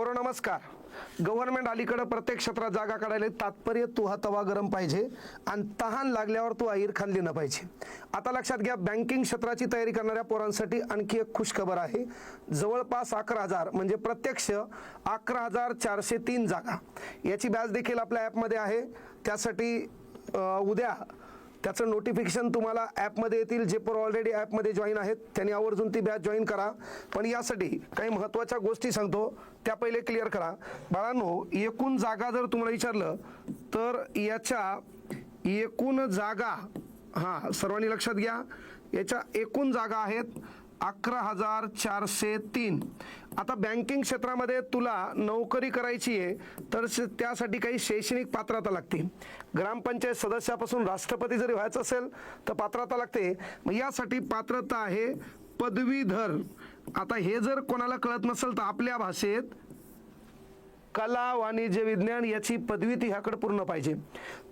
पोरो नमस्कार. गव्हर्नमेंट अलीकडे प्रत्येक क्षेत्रात जागा काढायला तात्पर्य तू हा तवा गरम पाहिजे आणि तहान लागल्यावर तू आईर खाल्ली न पाहिजे. आता लक्षात घ्या, बँकिंग क्षेत्राची तयारी करणाऱ्या पोरांसाठी आणखी एक खुशखबर आहे. जवळपास 11,000 म्हणजे प्रत्यक्ष 11,403 जागा याची बॅच देखील आपल्या ॲपमध्ये आहे. त्यासाठी उद्या त्याचं नोटिफिकेशन तुम्हाला ॲपमध्ये येतील. जे पोर ऑलरेडी ॲपमध्ये जॉईन आहेत त्यांनी आवर्जून ती बॅच जॉईन करा. पण यासाठी काही महत्त्वाच्या गोष्टी सांगतो, त्या पहिले क्लिअर करा. बाळांनो, एकूण जागा जर तुम्हाला विचारलं तर याच्या एकूण जागा, सर्वांनी लक्षात घ्या, याच्या एकूण जागा आहेत 11,403. आता बँकिंग क्षेत्रामध्ये तुला नोकरी करायची आहे तर त्यासाठी काही शैक्षणिक पात्रता लागते. ग्रामपंचायत सदस्यापासून राष्ट्रपती जरी व्हायचं असेल तर पात्रता लागते. मग यासाठी पात्रता आहे पदवीधर. आता हे जर कोणाला कळत नसेल तर आपल्या भाषेत कला, वाणिज्य, विज्ञान याची पदवी ती ह्याकडे पूर्ण पाहिजे.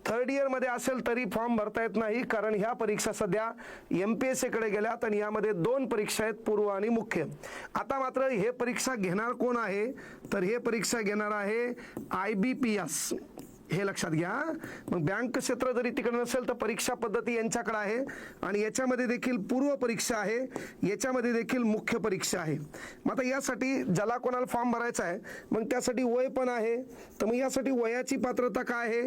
थर्ड इयरमध्ये असेल तरी फॉर्म भरता येत नाही, कारण ह्या परीक्षा सध्या MPSC कडे गेल्यात आणि यामध्ये 2 परीक्षा आहेत, पूर्व आणि मुख्य. आता मात्र हे परीक्षा घेणार कोण आहे तर हे परीक्षा घेणार आहे IBPS. हे लक्षात घ्या. मग बँक क्षेत्र जरी तिकडे नसेल तर परीक्षा पद्धती यांच्याकडे आहे आणि याच्यामध्ये देखील पूर्व परीक्षा आहे, याच्यामध्ये देखील मुख्य परीक्षा आहे. मग आता यासाठी ज्याला कोणाला फॉर्म भरायचा आहे मग त्यासाठी वय पण आहे. तर मग यासाठी वयाची पात्रता काय आहे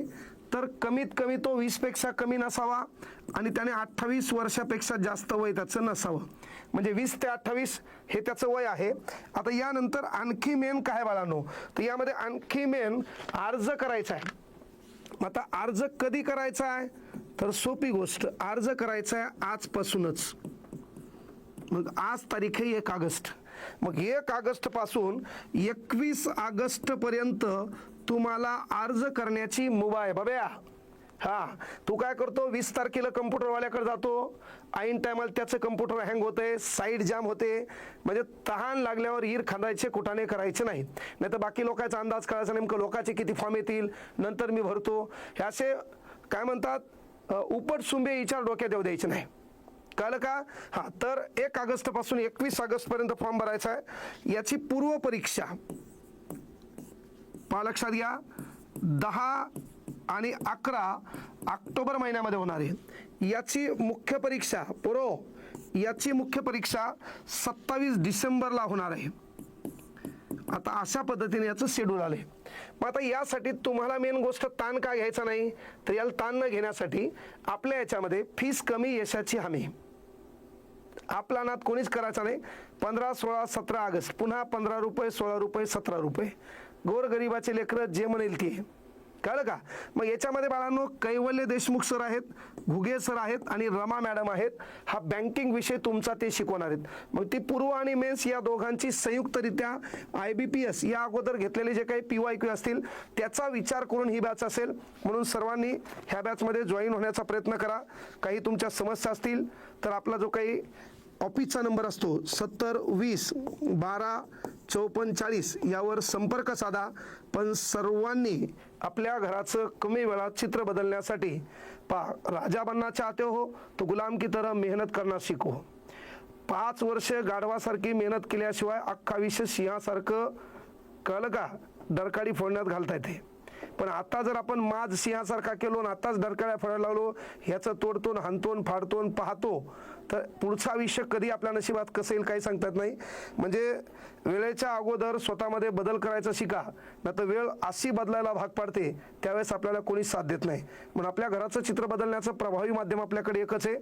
तर कमीत कमी तो 20 पेक्षा कमी नसावा आणि त्याने 28 वर्षापेक्षा जास्त वय त्याचं नसावं. म्हणजे 20 ते 28 हे त्याचं वय आहे. आता यानंतर आणखी मेन काय बाळांनो, तर यामध्ये आणखी मेन अर्ज करायचा आहे. आता अर्ज कधी करायचा आहे तर सोपी गोष्ट, अर्ज करायचा आहे आजपासूनच. मग आज तारीख आहे 1 ऑगस्ट. मग 1 ऑगस्ट पासून 21 ऑगस्ट पर्यंत तुम्हाला अर्ज करण्याची मुभा आहे बाब्या. तू काय करतो, 20 तारखेला कम्प्युटरवाल्याकडे जातो, ऐन टायमाला त्याचं कम्प्युटर हँग होते, साईट जाम होते. म्हणजे तहान लागल्यावर ईर खांदायचे, कुटाणे करायचे नाही. नाही तर बाकी लोकांचा अंदाज करायचा, नेमकं लोकांचे किती फॉर्म येतील नंतर मी भरतो, हे असे काय म्हणतात उपट सुंबे विचार डोक्यात येऊ द्यायचे नाही. कळलं का? तर 1 ऑगस्ट पासून 21 ऑगस्ट पर्यंत फॉर्म भरायचा आहे. याची पूर्व परीक्षा लक्षात घ्या 10 आणि 11 ऑक्टोबर महिन्यामध्ये होणार आहे. याची मुख्य परीक्षा याची मुख्य परीक्षा 27 डिसेंबरला होणार आहे. आता अशा पद्धतीने याचं शेड्यूल आले. मग आता यासाठी तुम्हाला मेन गोष्ट ताण का घ्यायचा नाही तर याला ताण न घेण्यासाठी आपल्या याच्यामध्ये फीस कमी यशाची हमी. आपला नाद कोणीच करायचा नाही. 15, 16, 17 ऑगस्ट पुन्हा 15 रुपये, 16 रुपये, 17 रुपये. गोरगरिबाचे लेकरं जे म्हणेल ते. कळलं का? मग याच्यामध्ये बाळांनो कैवल्य देशमुख सर आहेत, घुगे सर आहेत आणि रमा मॅडम आहेत. हा बँकिंग विषय तुमचा ते शिकवणार आहेत. मग ती पूर्व आणि मेन्स या दोघांची संयुक्तरित्या IBPS या अगोदर घेतलेले जे काही PYQ असतील त्याचा विचार करून ही बॅच असेल. म्हणून सर्वांनी ह्या बॅचमध्ये जॉईन होण्याचा प्रयत्न करा. काही तुमच्या समस्या असतील तर आपला जो काही ऑफिसचा नंबर असतो 70 20 12 54 40 यावर संपर्क साधा. पण सर्वांनी आपल्या घराचं कमी वेळात चित्र बदलण्यासाठी राजा बनना चाहते हो तो गुलाम की तरह मेहनत करना सीखो. 5 वर्ष गाढवासारखी मेहनत केल्याशिवाय अख्खा विषय सिंहासारखं, कळलं का, डरकाळी फोडण्यात घालता येते. पण आता जर आपण माज सिंहासारखा केलो आणि आताच डरकाळ्या फोडायला लागलो, ह्याचं तोडतोन हाणतोन फाडतोन पाहतो तर पुढचं आयुष्य कधी आपल्या नशिबात कसं येईल काही सांगता येत नाही. म्हणजे वेळेच्या अगोदर स्वतःमध्ये बदल करायचा शिका, नाही तर वेळ अशी बदलायला भाग पाडते त्यावेळेस आपल्याला कोणी साथ देत नाही. म्हणून आपल्या घराचं चित्र बदलण्याचं प्रभावी माध्यम आपल्याकडे एकच आहे.